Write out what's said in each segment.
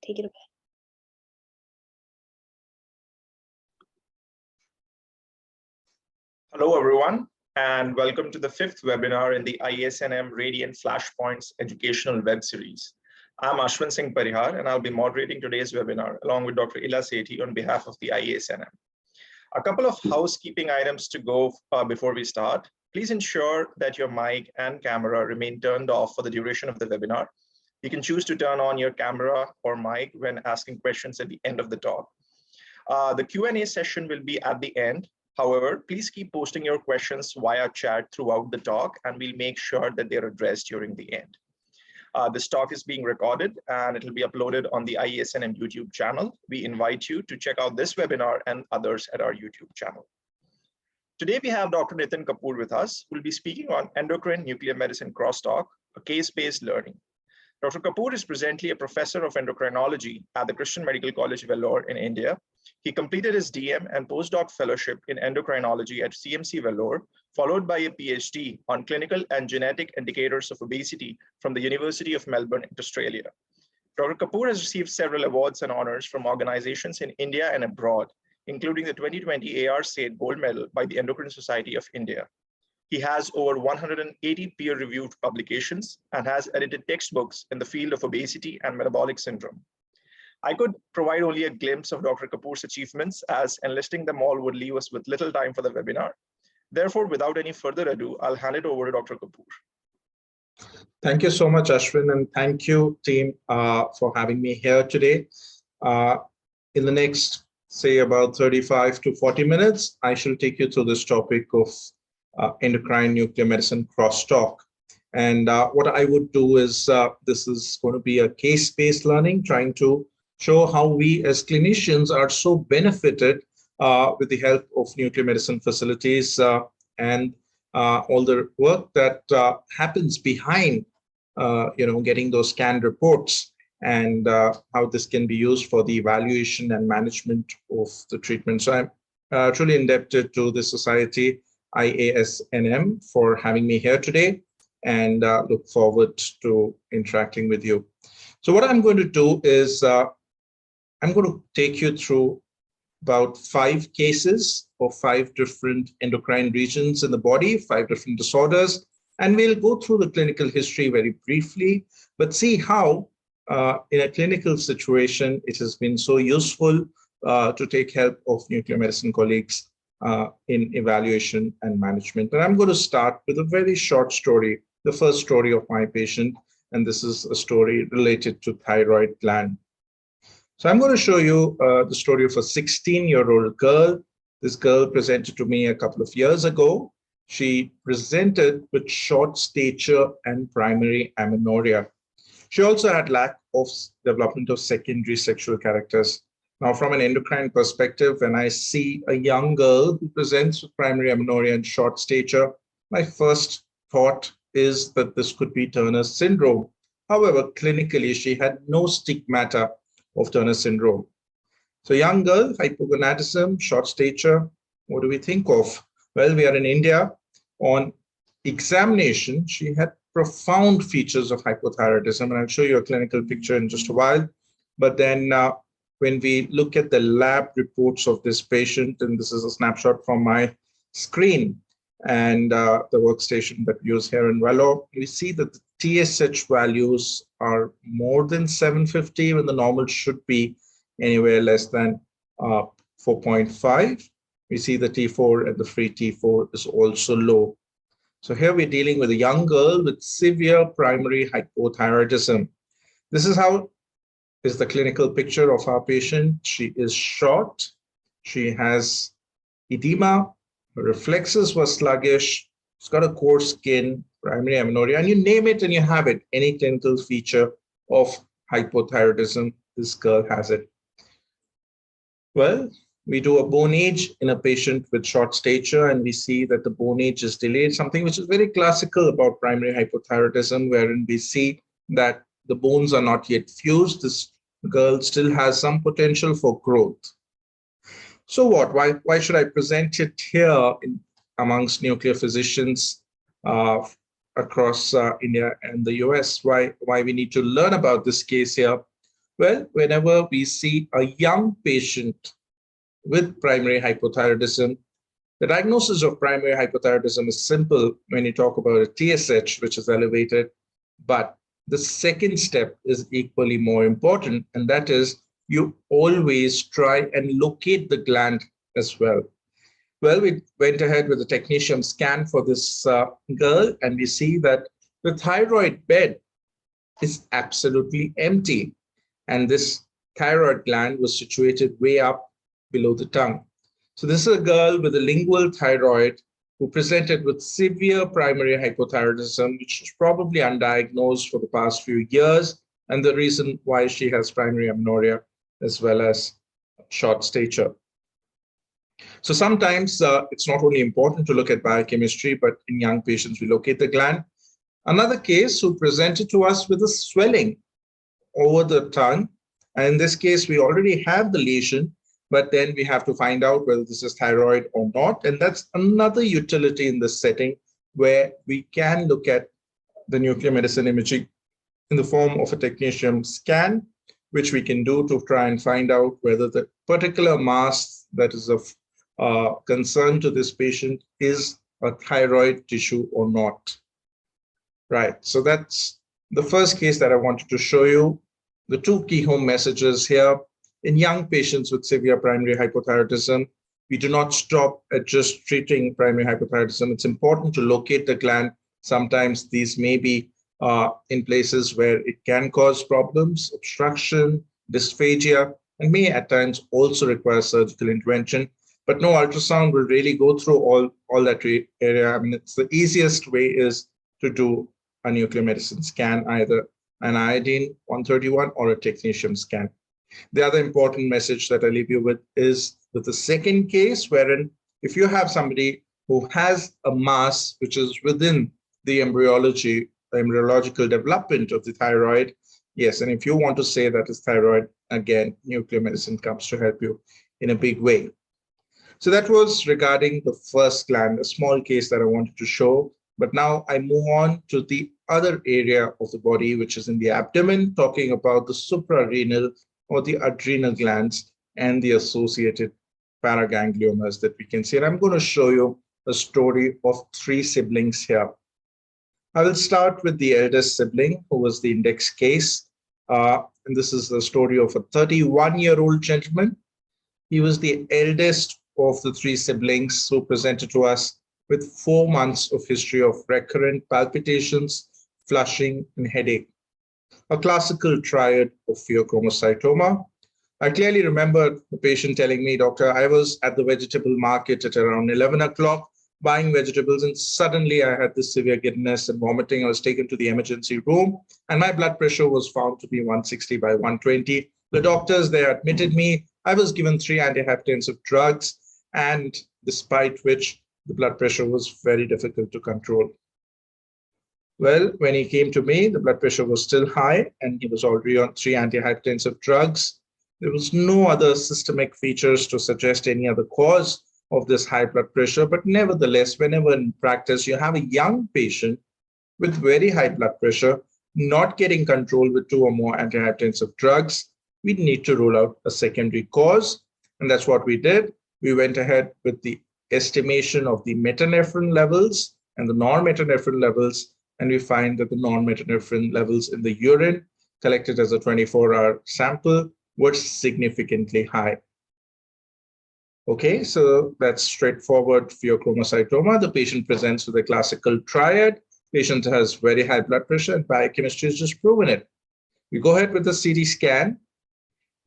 take it away. Hello, everyone, and welcome to the 5th webinar in the IASNM Radiant Flashpoints educational web series. I'm Ashwin Singh Parihar, and I'll be moderating today's webinar along with Dr. Ila Sethi on behalf of the IASNM. A couple of housekeeping items to go before we start. Please ensure that your mic and camera remain turned off for the duration of the webinar. You can choose to turn on your camera or mic when asking questions at the end of the talk. The Q&A session will be at the end. However, please keep posting your questions via chat throughout the talk, and we'll make sure that they're addressed during the end. This talk is being recorded and it will be uploaded on the IASNM YouTube channel. We invite you to check out this webinar and others at our YouTube channel. Today we have Dr. Nitin Kapoor with us, who will be speaking on endocrine nuclear medicine crosstalk, a case-based learning. Dr. Kapoor is presently a professor of endocrinology at the Chritsian Medical College, Vellore in India. He completed his DM and postdoc fellowship in endocrinology at CMC Vellore, followed by a PhD on clinical and genetic indicators of obesity from the University of Melbourne, Australia. Dr. Kapoor has received several awards and honors from organizations in India and abroad, including the 2020 AR SAID Gold Medal by the Endocrine Society of India. He has over 180 peer-reviewed publications and has edited textbooks in the field of obesity and metabolic syndrome. I could provide only a glimpse of Dr. Kapoor's achievements, as enlisting them all would leave us with little time for the webinar. Therefore, without any further ado, I'll hand it over to Dr. Kapoor. Thank you so much, Ashwin, and thank you, team, for having me here today. In the next, say, about 35 to 40 minutes, I shall take you through this topic of endocrine nuclear medicine crosstalk. And what I would do is, this is going to be a case-based learning, trying to show how we as clinicians are so benefited with the help of nuclear medicine facilities and all the work that happens behind, getting those scanned reports, and how this can be used for the evaluation and management of the treatment. So I'm truly indebted to the society, IASNM, for having me here today, and look forward to interacting with you. So what I'm going to do is I'm going to take you through about 5 cases of 5 different endocrine regions in the body, 5 different disorders, and we'll go through the clinical history very briefly, but see how in a clinical situation it has been so useful to take help of nuclear medicine colleagues in evaluation and management. And I'm going to start with a very short story, the first story of my patient, and this is a story related to thyroid gland. So I'm going to show you the story of a 16-year-old girl. This girl presented to me a couple of years ago. She presented with short stature and primary amenorrhea. She also had lack of development of secondary sexual characters. Now, from an endocrine perspective, when I see a young girl who presents with primary amenorrhea and short stature, my first thought is that this could be Turner's syndrome. However, clinically, she had no stigmata of Turner syndrome. So young girl, hypogonadism, short stature, what do we think of? Well, we are in India. On examination, she had profound features of hypothyroidism, and I'll show you a clinical picture in just a while. But then when we look at the lab reports of this patient, and this is a snapshot from my screen and the workstation that we use here in Vellore, we see that the TSH values are more than 750 when the normal should be anywhere less than 4.5. We see the T4 and the free T4 is also low. So here we're dealing with a young girl with severe primary hypothyroidism. This is how is the clinical picture of our patient. She is short. She has edema. Her reflexes were sluggish. She's got a coarse skin, primary amenorrhea, and you name it and you have it. Any clinical feature of hypothyroidism, this girl has it. Well, we do a bone age in a patient with short stature, and we see that the bone age is delayed, something which is very classical about primary hypothyroidism, wherein we see that the bones are not yet fused. This girl still has some potential for growth. So what? Why should I present it here amongst nuclear physicians across India and the US? Why we need to learn about this case here? Well, whenever we see a young patient with primary hypothyroidism, the diagnosis of primary hypothyroidism is simple when you talk about a TSH, which is elevated, but the second step is equally more important, and that is you always try and locate the gland as well. Well, we went ahead with the technetium scan for this girl, and we see that the thyroid bed is absolutely empty. And this thyroid gland was situated way up below the tongue. So this is a girl with a lingual thyroid who presented with severe primary hypothyroidism, which is probably undiagnosed for the past few years, and the reason why she has primary amenorrhea as well as short stature. So sometimes it's not only important to look at biochemistry, but in young patients, we locate the gland. Another case who presented to us with a swelling over the tongue. And in this case, we already have the lesion, but then we have to find out whether this is thyroid or not. And that's another utility in this setting where we can look at the nuclear medicine imaging in the form of a technetium scan, which we can do to try and find out whether the particular mass that is of concern to this patient is a thyroid tissue or not. Right, so that's the first case that I wanted to show you. The two key home messages here. In young patients with severe primary hypothyroidism, we do not stop at just treating primary hypothyroidism. It's important to locate the gland. Sometimes these may be in places where it can cause problems, obstruction, dysphagia, and may at times also require surgical intervention. But no ultrasound will really go through all that area. I mean, it's the easiest way is to do a nuclear medicine scan, either an iodine 131 or a technetium scan. The other important message that I leave you with is with the second case, wherein if you have somebody who has a mass which is within the embryological development of the thyroid, yes, and if you want to say that is thyroid, again, nuclear medicine comes to help you in a big way. So that was regarding the first gland, a small case that I wanted to show. But now I move on to the other area of the body, which is in the abdomen, talking about the suprarenal or the adrenal glands and the associated paragangliomas that we can see. And I'm going to show you a story of three siblings here. I will start with the eldest sibling, who was the index case. And this is the story of a 31-year-old gentleman. He was the eldest of the three siblings who presented to us with 4 months of history of recurrent palpitations, flushing, and headache. A classical triad of pheochromocytoma. I clearly remember the patient telling me, "Doctor, I was at the vegetable market at around 11 o'clock buying vegetables, and suddenly I had this severe giddiness and vomiting. I was taken to the emergency room, and my blood pressure was found to be 160 by 120. The doctors, they admitted me. I was given 3 antihypertensive drugs, and despite which the blood pressure was very difficult to control." Well, when he came to me, the blood pressure was still high, and he was already on 3 antihypertensive drugs. There was no other systemic features to suggest any other cause of this high blood pressure. But nevertheless, whenever in practice you have a young patient with very high blood pressure, not getting control with 2 or more antihypertensive drugs, we need to rule out a secondary cause. And that's what we did. We went ahead with the estimation of the metanephrine levels and the normetanephrine levels, and we find that the normetanephrine levels in the urine collected as a 24-hour sample were significantly high. Okay, so that's straightforward pheochromocytoma. The patient presents with a classical triad. Patient has very high blood pressure, and biochemistry has just proven it. We go ahead with the CT scan,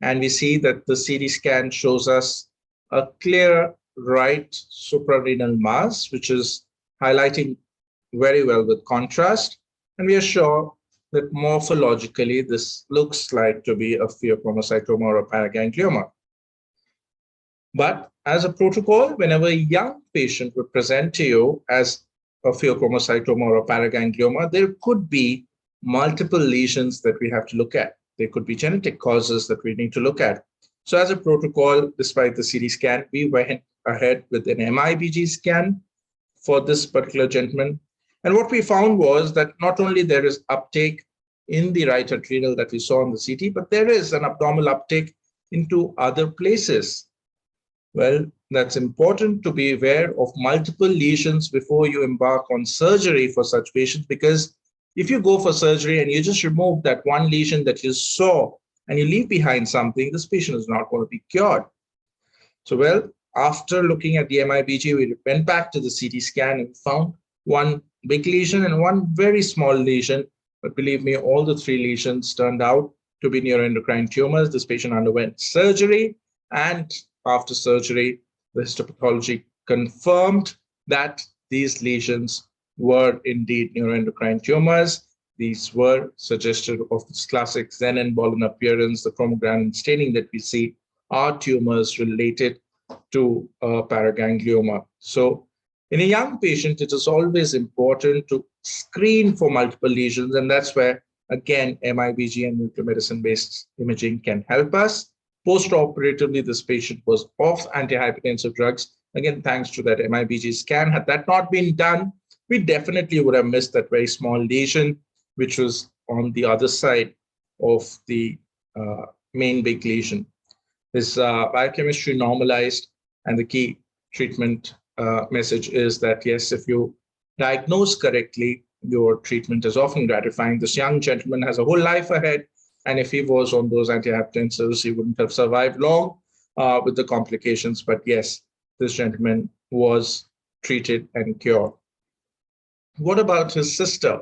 and we see that the CT scan shows us a clear right suprarenal mass, which is highlighting very well with contrast. And we are sure that morphologically, this looks like to be a pheochromocytoma or a paraganglioma. But as a protocol, whenever a young patient would present to you as a pheochromocytoma or a paraganglioma, there could be multiple lesions that we have to look at. There could be genetic causes that we need to look at. So as a protocol, despite the CT scan, we went ahead with an MIBG scan for this particular gentleman. And what we found was that not only there is uptake in the right adrenal that we saw on the CT, but there is an abnormal uptake into other places. Well, that's important to be aware of multiple lesions before you embark on surgery for such patients, because if you go for surgery and you just remove that one lesion that you saw and you leave behind something, this patient is not going to be cured. So, well, after looking at the MIBG, we went back to the CT scan and found one big lesion and one very small lesion. But believe me, all the three lesions turned out to be neuroendocrine tumors. This patient underwent surgery, and after surgery, the histopathology confirmed that these lesions were indeed neuroendocrine tumors. These were suggestive of this classic xenon ball appearance. The chromogranin staining that we see are tumors related to paraganglioma. So in a young patient, it is always important to screen for multiple lesions, and that's where, again, MIBG and nuclear medicine-based imaging can help us. Post-operatively, this patient was off antihypertensive drugs. Again, thanks to that MIBG scan. Had that not been done, we definitely would have missed that very small lesion, which was on the other side of the main big lesion. This biochemistry normalized, and the key treatment message is that, yes, if you diagnose correctly, your treatment is often gratifying. This young gentleman has a whole life ahead, and if he was on those antihypertensives, he wouldn't have survived long with the complications. But yes, this gentleman was treated and cured. What about his sister?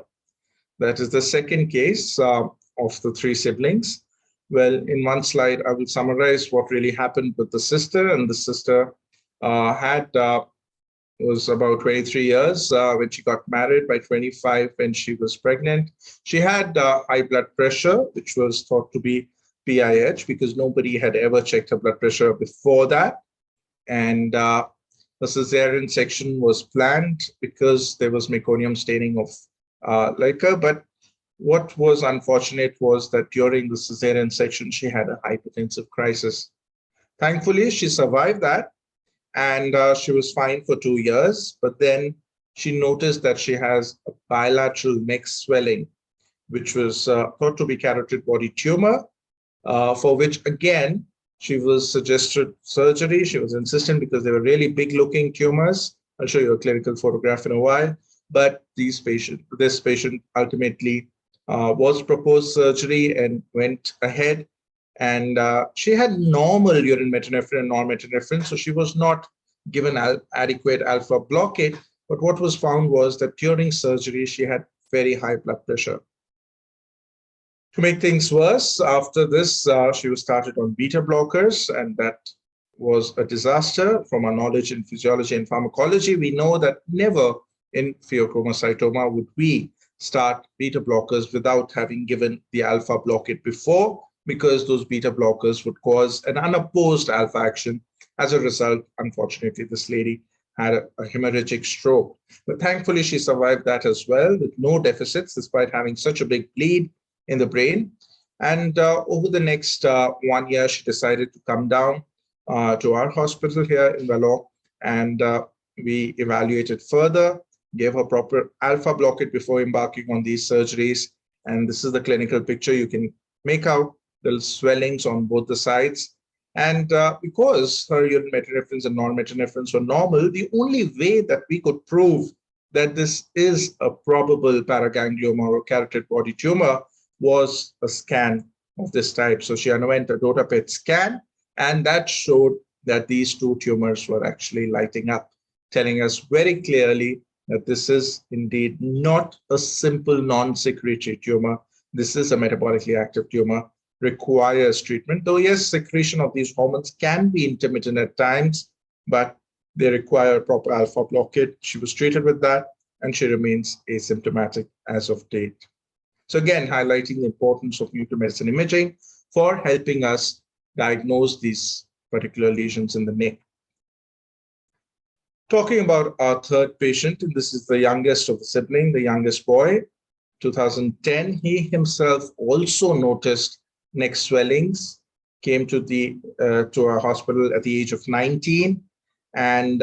That is the second case of the three siblings. Well, in one slide, I will summarize what really happened with the sister. And the sister was about 23 years when she got married. By 25, when she was pregnant, she had high blood pressure, which was thought to be PIH, because nobody had ever checked her blood pressure before that. And the cesarean section was planned because there was meconium staining of liquor. But what was unfortunate was that during the cesarean section, she had a hypertensive crisis. Thankfully, she survived that, and she was fine for 2 years. But then she noticed that she has a bilateral neck swelling, which was thought to be carotid body tumor, for which, again, she was suggested surgery. She was insistent because they were really big-looking tumors. I'll show you a clinical photograph in a while. But this patient ultimately was proposed surgery and went ahead. And she had normal urine metanephrine and norepinephrine, so she was not given adequate alpha blockade. But what was found was that during surgery, she had very high blood pressure. To make things worse, after this, she was started on beta blockers, and that was a disaster. From our knowledge in physiology and pharmacology, we know that never in pheochromocytoma would we start beta blockers without having given the alpha blockade before, because those beta blockers would cause an unopposed alpha action. As a result, unfortunately, this lady had a hemorrhagic stroke. But thankfully, she survived that as well with no deficits, despite having such a big bleed in the brain. And over the next 1 year, she decided to come down to our hospital here in Vellore, and we evaluated further, gave her proper alpha blockade before embarking on these surgeries. And this is the clinical picture. You can make out the swellings on both the sides. And because her urine metanephrines and norepinephrines were normal, the only way that we could prove that this is a probable paraganglioma or carotid body tumor was a scan of this type. So she underwent a DOTA PET scan, and that showed that these two tumors were actually lighting up, telling us very clearly that this is indeed not a simple non-secretory tumor. This is a metabolically active tumor, requires treatment. Though yes, secretion of these hormones can be intermittent at times, but they require proper alpha blockade. She was treated with that, and she remains asymptomatic as of date. So again, highlighting the importance of nuclear medicine imaging for helping us diagnose these particular lesions in the neck. Talking about our third patient, and this is the youngest of the sibling, the youngest boy, 2010, he himself also noticed neck swellings, came to our hospital at the age of 19, and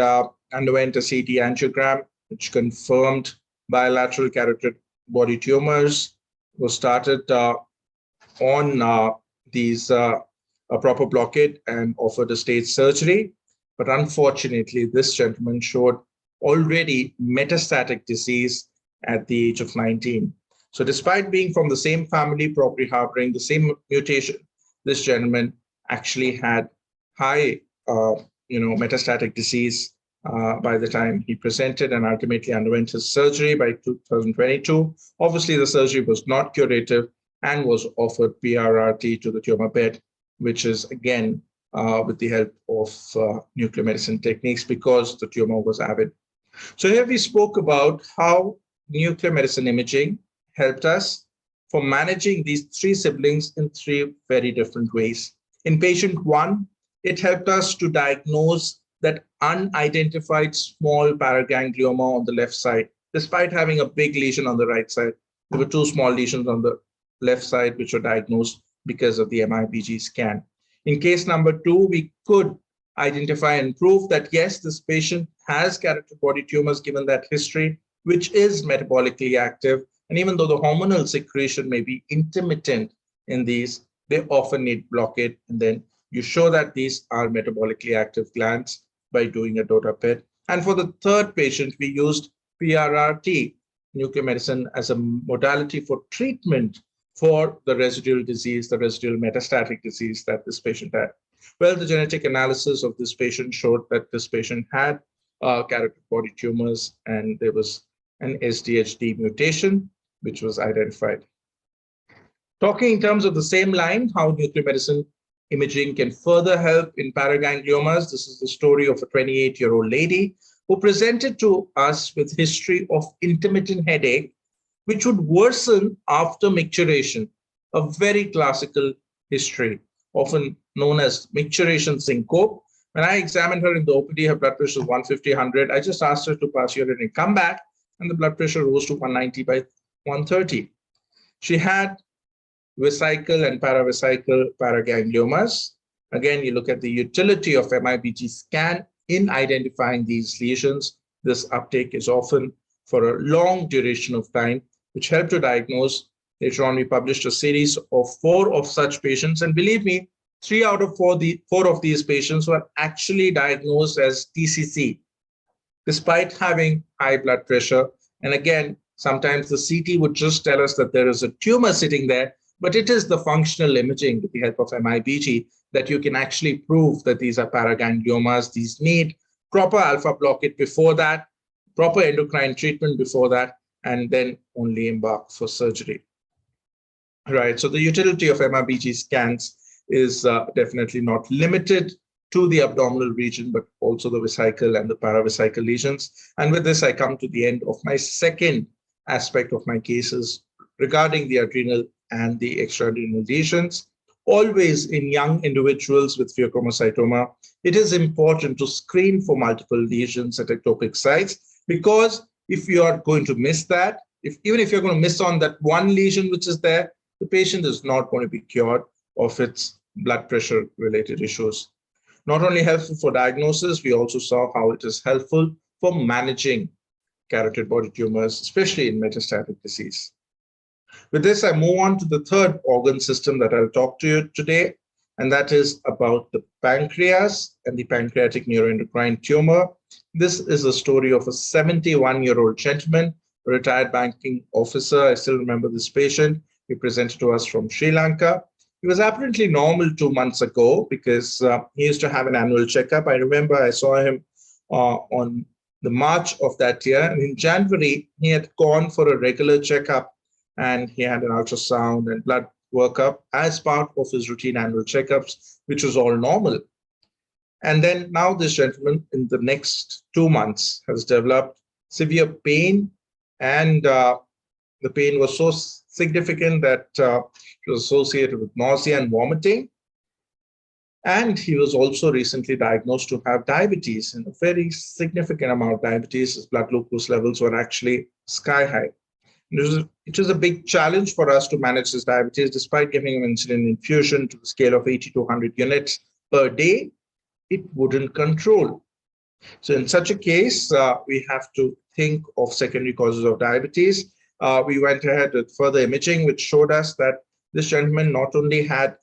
underwent a CT angiogram, which confirmed bilateral carotid body tumors was started on these a proper blockade and offered a stage surgery. But unfortunately, this gentleman showed already metastatic disease at the age of 19. So despite being from the same family, probably harboring the same mutation, this gentleman actually had high, metastatic disease by the time he presented, and ultimately underwent his surgery by 2022. Obviously, the surgery was not curative and was offered PRRT to the tumor bed, which is again with the help of nuclear medicine techniques because the tumor was avid. So here we spoke about how nuclear medicine imaging helped us for managing these three siblings in three very different ways. In patient one, it helped us to diagnose that unidentified small paraganglioma on the left side, despite having a big lesion on the right side. There were two small lesions on the left side, which were diagnosed because of the MIBG scan. In case number two, we could identify and prove that, yes, this patient has carotid body tumors given that history, which is metabolically active. And even though the hormonal secretion may be intermittent in these, they often need blockade. And then you show that these are metabolically active glands by doing a DOTA PET. And for the third patient, we used PRRT, nuclear medicine, as a modality for treatment for the residual disease, the residual metastatic disease that this patient had. Well, the genetic analysis of this patient showed that this patient had carotid body tumors, and there was an SDHD mutation, which was identified. Talking in terms of the same line, how nuclear medicine imaging can further help in paragangliomas. This is the story of a 28-year-old lady who presented to us with history of intermittent headache, which would worsen after micturition, a very classical history, often known as micturition syncope. When I examined her in the OPD, her blood pressure was 150/100. I just asked her to pass urine and come back, and the blood pressure rose to 190 by 130. She had vesical and paravesical paragangliomas. Again, you look at the utility of MIBG scan in identifying these lesions. This uptake is often for a long duration of time, which helped to diagnose. Later on, we published a series of 4 of such patients. And believe me, 3 out of 4 of these patients were actually diagnosed as TCC, despite having high blood pressure. And again, sometimes the CT would just tell us that there is a tumor sitting there, but it is the functional imaging with the help of MIBG that you can actually prove that these are paragangliomas. These need proper alpha blockade before that, proper endocrine treatment before that, and then only embark for surgery. Right, so the utility of MIBG scans is definitely not limited to the abdominal region, but also the vesical and the paravesical lesions. And with this, I come to the end of my second aspect of my cases regarding the adrenal and the extraadrenal lesions. Always in young individuals with pheochromocytoma, it is important to screen for multiple lesions at ectopic sites, because if you are going to miss that, even if you're going to miss on that one lesion which is there, the patient is not going to be cured of its blood pressure related issues. Not only helpful for diagnosis, we also saw how it is helpful for managing carotid body tumors, especially in metastatic disease. With this, I move on to the third organ system that I'll talk to you today, and that is about the pancreas and the pancreatic neuroendocrine tumor. This is a story of a 71-year-old gentleman, a retired banking officer. I still remember this patient. He presented to us from Sri Lanka. He was apparently normal 2 months ago because he used to have an annual checkup. I remember I saw him on the March of that year, and in January, he had gone for a regular checkup, and he had an ultrasound and blood workup as part of his routine annual checkups, which was all normal. And then now this gentleman in the next 2 months has developed severe pain, and the pain was so significant that it was associated with nausea and vomiting. And he was also recently diagnosed to have diabetes, and a very significant amount of diabetes. His blood glucose levels were actually sky high. It was a big challenge for us to manage this diabetes, despite giving him insulin infusion to the scale of 80 to 100 units per day. It wouldn't control. So in such a case, we have to think of secondary causes of diabetes. we went ahead with further imaging, which showed us that this gentleman not only had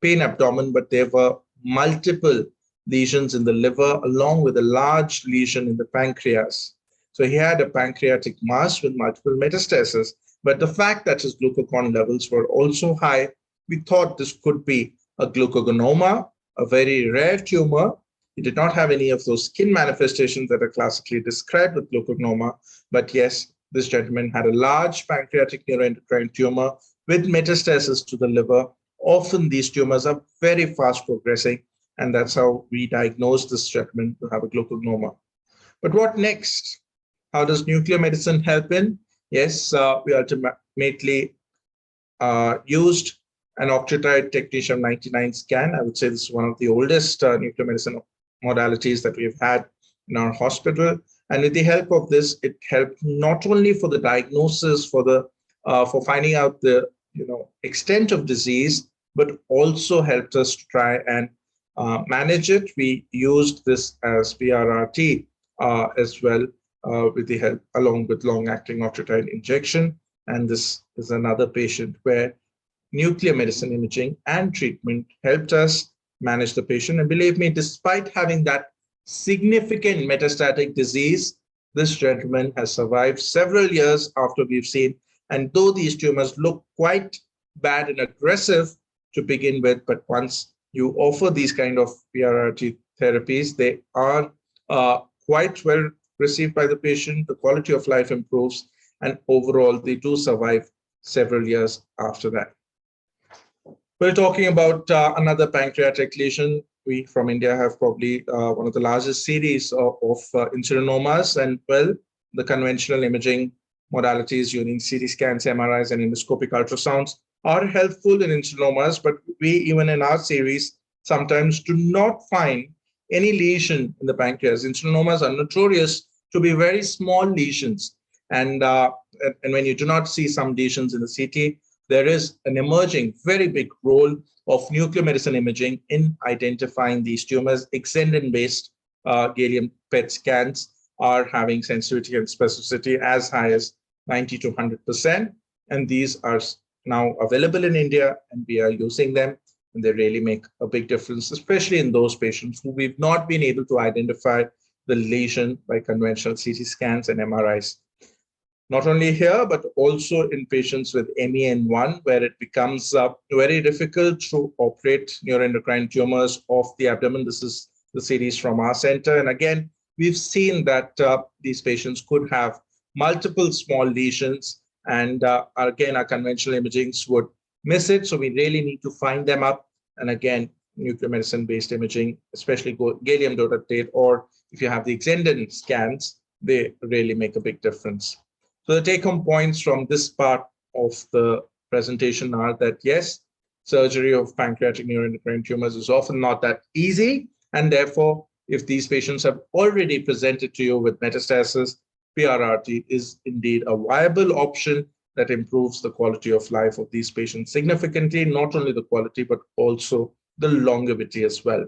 pain abdomen, but there were multiple lesions in the liver, along with a large lesion in the pancreas. So he had a pancreatic mass with multiple metastases. But the fact that his glucagon levels were also high, we thought this could be a glucagonoma, a very rare tumor. He did not have any of those skin manifestations that are classically described with glucagonoma. But yes, this gentleman had a large pancreatic neuroendocrine tumor with metastasis to the liver. Often these tumors are very fast progressing, and that's how we diagnosed this gentleman to have a glucagonoma. But what next? How does nuclear medicine help in? Yes, we ultimately used an octreotide technetium-99 scan. I would say this is one of the oldest nuclear medicine modalities that we've had in our hospital. And with the help of this, it helped not only for the diagnosis, for finding out the extent of disease, but also helped us to try and manage it. We used this as PRRT as well, with the help, along with long-acting octreotide injection. And this is another patient where nuclear medicine imaging and treatment helped us manage the patient. And believe me, despite having that significant metastatic disease, this gentleman has survived several years after we've seen. And though these tumors look quite bad and aggressive to begin with, but once you offer these kind of PRRT therapies, they are quite well received by the patient. The quality of life improves, and overall, they do survive several years after that. We're talking about another pancreatic lesion. We from India have probably one of the largest series of insulinomas, and well, the conventional imaging modalities using CT scans, MRIs, and endoscopic ultrasounds are helpful in insulinomas, but we, even in our series, sometimes do not find any lesion in the pancreas. Insulinomas are notorious to be very small lesions. And when you do not see some lesions in the CT, there is an emerging very big role of nuclear medicine imaging in identifying these tumors. Exendin-based gallium PET scans are having sensitivity and specificity as high as 90 to 100%. And these are now available in India, and we are using them. And they really make a big difference, especially in those patients who we've not been able to identify the lesion by conventional CT scans and MRIs. Not only here, but also in patients with MEN1, where it becomes very difficult to operate neuroendocrine tumors of the abdomen. This is the series from our center. And again, we've seen that these patients could have multiple small lesions. And again, our conventional imagings would miss it. So we really need to find them up. And again, nuclear medicine-based imaging, especially gallium dotatate, or if you have the Exendin scans, they really make a big difference. So the take-home points from this part of the presentation are that, yes, surgery of pancreatic neuroendocrine tumors is often not that easy. And therefore, if these patients have already presented to you with metastasis, PRRT is indeed a viable option that improves the quality of life of these patients significantly, not only the quality, but also the longevity as well.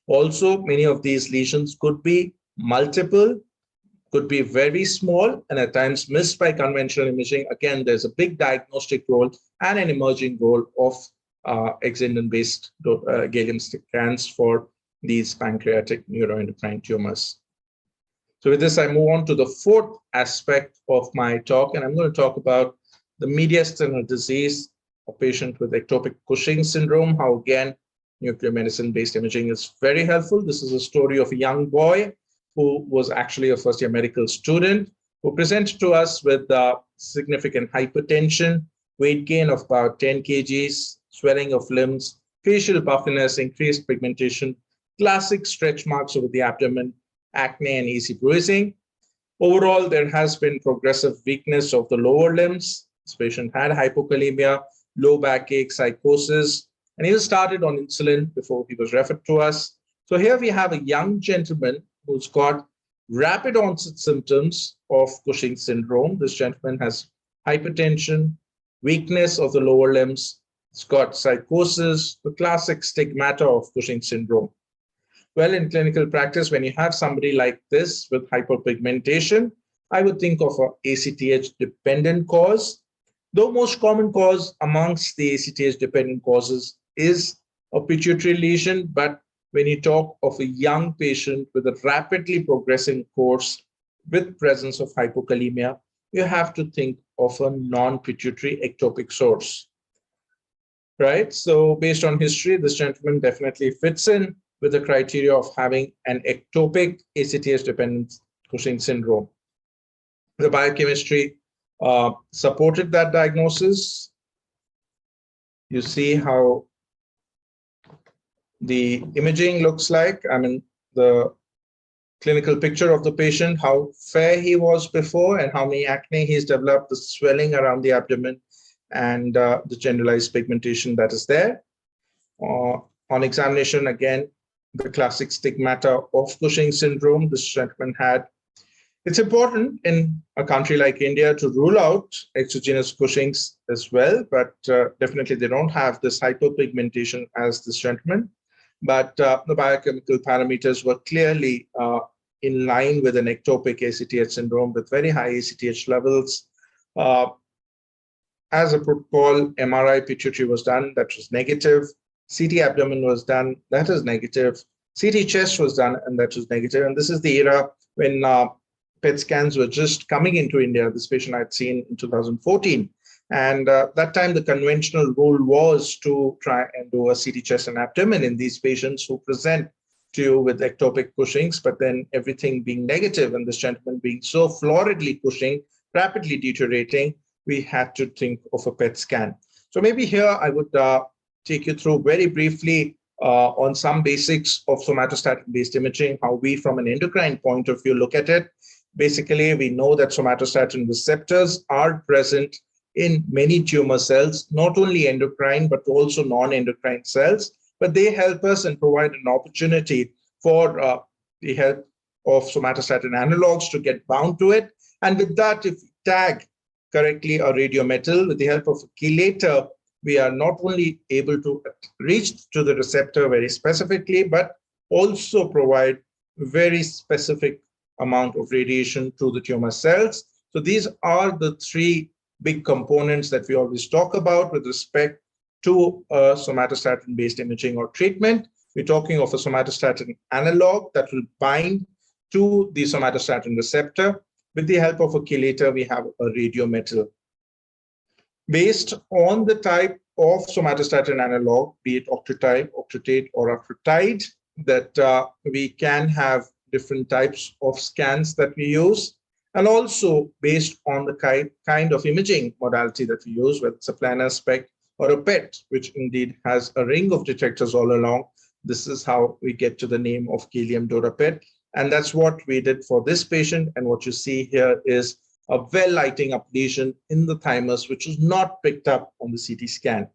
Also, many of these lesions could be multiple, could be very small, and at times missed by conventional imaging. Again, there's a big diagnostic role and an emerging role of Exendin-based gallium scans for these pancreatic neuroendocrine tumors. So with this, I move on to the fourth aspect of my talk, and I'm going to talk about the mediastinal disease, a patient with ectopic Cushing syndrome, how again, nuclear medicine-based imaging is very helpful. This is a story of a young boy who was actually a first-year medical student, who presented to us with significant hypertension, weight gain of about 10 kgs, swelling of limbs, facial puffiness, increased pigmentation, classic stretch marks over the abdomen, acne, and easy bruising. Overall, there has been progressive weakness of the lower limbs. This patient had hypokalemia, low backache, psychosis, and he was started on insulin before he was referred to us. So here we have a young gentleman who's got rapid onset symptoms of Cushing syndrome. This gentleman has hypertension, weakness of the lower limbs. He's got psychosis, the classic stigmata of Cushing syndrome. Well, in clinical practice, when you have somebody like this with hyperpigmentation, I would think of a ACTH-dependent cause. The most common cause amongst the ACTH-dependent causes is a pituitary lesion, but when you talk of a young patient with a rapidly progressing course with presence of hypokalemia, you have to think of a non-pituitary ectopic source, right? So based on history, this gentleman definitely fits in with the criteria of having an ectopic ACTH-dependent Cushing syndrome. The biochemistry supported that diagnosis. You see how the imaging looks like. I mean, the clinical picture of the patient, how fair he was before and how many acne he's developed, the swelling around the abdomen, and the generalized pigmentation that is there. On examination, again, the classic stigmata of Cushing syndrome this gentleman had. It's important in a country like India to rule out exogenous Cushing's as well, but definitely they don't have this hyperpigmentation as this gentleman. But the biochemical parameters were clearly in line with an ectopic ACTH syndrome with very high ACTH levels. As a protocol, MRI pituitary was done, that was negative. CT abdomen was done, that is negative. CT chest was done, and that was negative. And this is the era when PET scans were just coming into India. This patient I had seen in 2014. And that time, the conventional rule was to try and do a CT chest and abdomen in these patients who present to you with ectopic Cushing's, but then everything being negative and this gentleman being so floridly Cushing, rapidly deteriorating, we had to think of a PET scan. So maybe here I would take you through very briefly on some basics of somatostatin-based imaging, how we from an endocrine point of view look at it. Basically, we know that somatostatin receptors are present in many tumor cells, not only endocrine, but also non-endocrine cells, but they help us and provide an opportunity for the help of somatostatin analogs to get bound to it. And with that, if we tag correctly a radiometal with the help of a chelator, we are not only able to reach to the receptor very specifically, but also provide very specific amount of radiation to the tumor cells. So these are the three big components that we always talk about with respect to somatostatin-based imaging or treatment. We're talking of a somatostatin analog that will bind to the somatostatin receptor. With the help of a chelator, we have a radiometal. Based on the type of somatostatin analog, be it octotype, octatate, or octotide, that we can have different types of scans that we use, and also based on the kind of imaging modality that we use, whether it's a planar spec or a PET, which indeed has a ring of detectors all along. This is how we get to the name of gallium DOTA-PET. And that's what we did for this patient. And what you see here is a well lighting up lesion in the thymus, which was not picked up on the CT scan.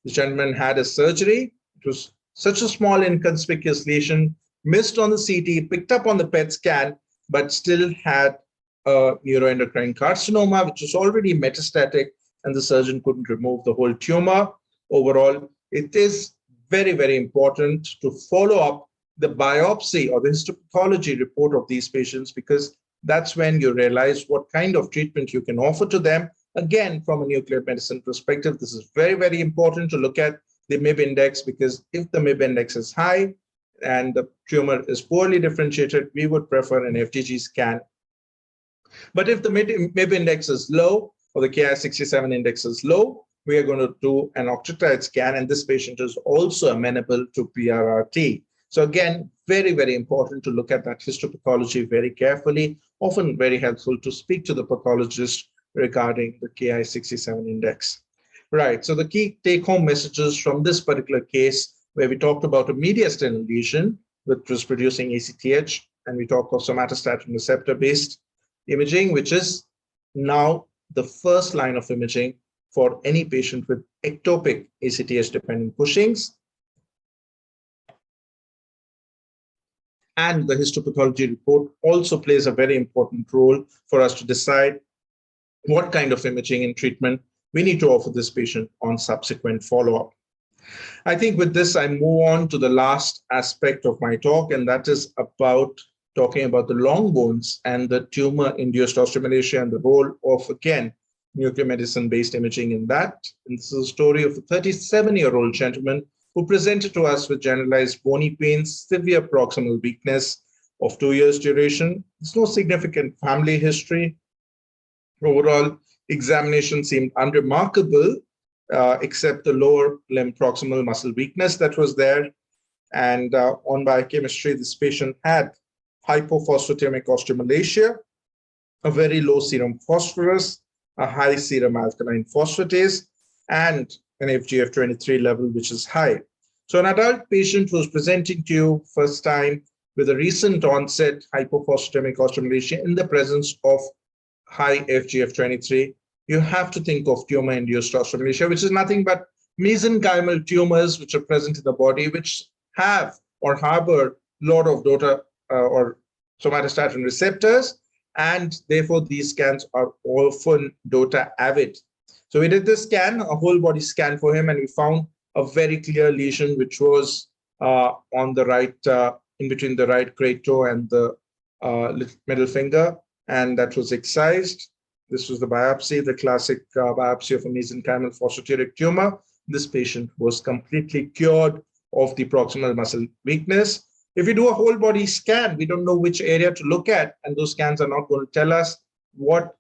The gentleman had a surgery. It was such a small inconspicuous lesion, missed on the CT, picked up on the PET scan, but still had a neuroendocrine carcinoma, which was already metastatic, and the surgeon couldn't remove the whole tumor. Overall, it is very, very important to follow up the biopsy or the histopathology report of these patients, because that's when you realize what kind of treatment you can offer to them. Again, from a nuclear medicine perspective, this is very, very important to look at the MIB index, because if the MIB index is high and the tumor is poorly differentiated, we would prefer an FDG scan. But if the MIB index is low or the Ki-67 index is low, we are going to do an octotide scan, and this patient is also amenable to PRRT. So again, very, very important to look at that histopathology very carefully, often very helpful to speak to the pathologist regarding the Ki-67 index. Right, so the key take-home messages from this particular case, where we talked about a mediastinal lesion, which was producing ACTH, and we talk of somatostatin receptor-based imaging, which is now the first line of imaging for any patient with ectopic ACTH-dependent Cushing's. And the histopathology report also plays a very important role for us to decide what kind of imaging and treatment we need to offer this patient on subsequent follow-up. I think with this, I move on to the last aspect of my talk, and that is about talking about the long bones and the tumor-induced osteomalacia and the role of, again, nuclear medicine-based imaging in that. And this is a story of a 37-year-old gentleman who presented to us with generalized bony pains, severe proximal weakness of 2 years duration. There's no significant family history. Overall, examination seemed unremarkable, except the lower limb proximal muscle weakness that was there. And on biochemistry, this patient had hypophosphatemic osteomalacia, a very low serum phosphorus, a high serum alkaline phosphatase, and an FGF23 level, which is high. So an adult patient who's presenting to you first time with a recent onset hypophosphatemic osteomalacia in the presence of high FGF23, you have to think of tumor-induced osteomalacia, which is nothing but mesenchymal tumors which are present in the body, which have or harbor a lot of DOTA or somatostatin receptors, and therefore these scans are often DOTA avid. So we did this scan, a whole body scan for him, and we found a very clear lesion which was on the right, in between the right great toe and the middle finger, and that was excised. This was the biopsy, the classic biopsy of a mesenchymal phosphaturic tumor. This patient was completely cured of the proximal muscle weakness. If we do a whole body scan, we don't know which area to look at, and those scans are not going to tell us where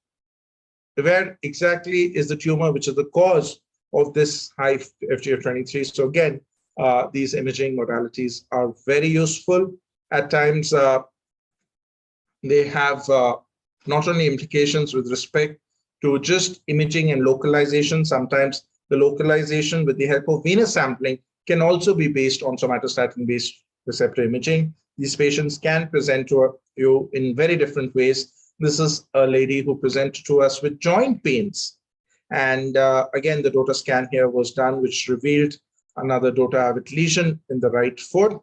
exactly is the tumor, which is the cause of this high FGF23. So again, these imaging modalities are very useful. At times, they have not only implications with respect to just imaging and localization. Sometimes the localization with the help of venous sampling can also be based on somatostatin-based receptor imaging. These patients can present to you in very different ways. This is a lady who presented to us with joint pains. And again, the DOTA scan here was done, which revealed another DOTA avid lesion in the right foot.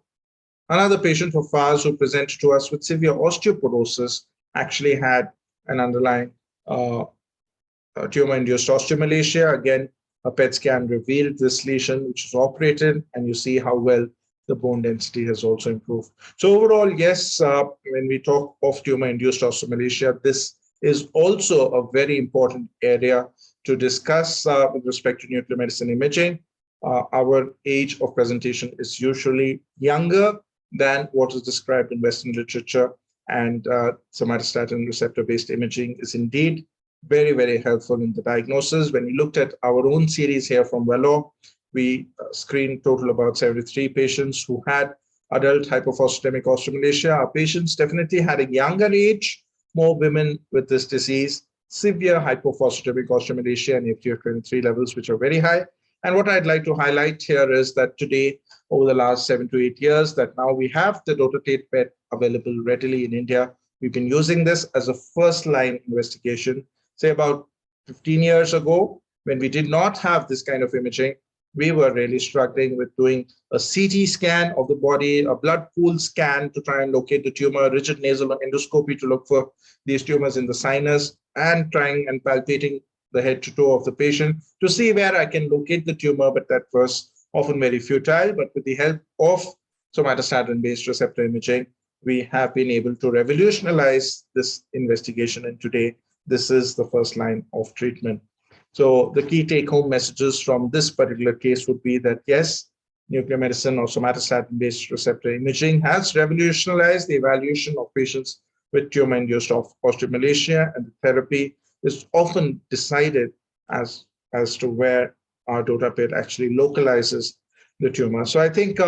Another patient of ours who presented to us with severe osteoporosis actually had an underlying tumor-induced osteomalacia. Again, a PET scan revealed this lesion, which was operated, and you see how well the bone density has also improved. So overall, yes, when we talk of tumor-induced osteomalacia, this is also a very important area to discuss with respect to nuclear medicine imaging. Our age of presentation is usually younger than what is described in Western literature, and somatostatin receptor-based imaging is indeed very, very helpful in the diagnosis. When we looked at our own series here from Vellore, we screened total about 73 patients who had adult hypophosphatemic osteomalacia. Our patients definitely had a younger age, more women with this disease, severe hypophosphatemic osteomalacia and FGF23 levels, which are very high. And what I'd like to highlight here is that today, over the last 7 to 8 years, that now we have the DOTA-TATE PET available readily in India. We've been using this as a first-line investigation. Say about 15 years ago, when we did not have this kind of imaging, we were really struggling with doing a CT scan of the body, a blood pool scan to try and locate the tumor, rigid nasal endoscopy to look for these tumors in the sinus, and trying and palpating the head to toe of the patient to see where I can locate the tumor, but that was often very futile. But with the help of somatostatin-based receptor imaging, we have been able to revolutionize this investigation, and today this is the first line of treatment. So the key take-home messages from this particular case would be that, yes, nuclear medicine or somatostatin-based receptor imaging has revolutionized the evaluation of patients with tumor-induced osteomalacia, and the therapy is often decided as to where our DOTA PET actually localizes the tumor. So I think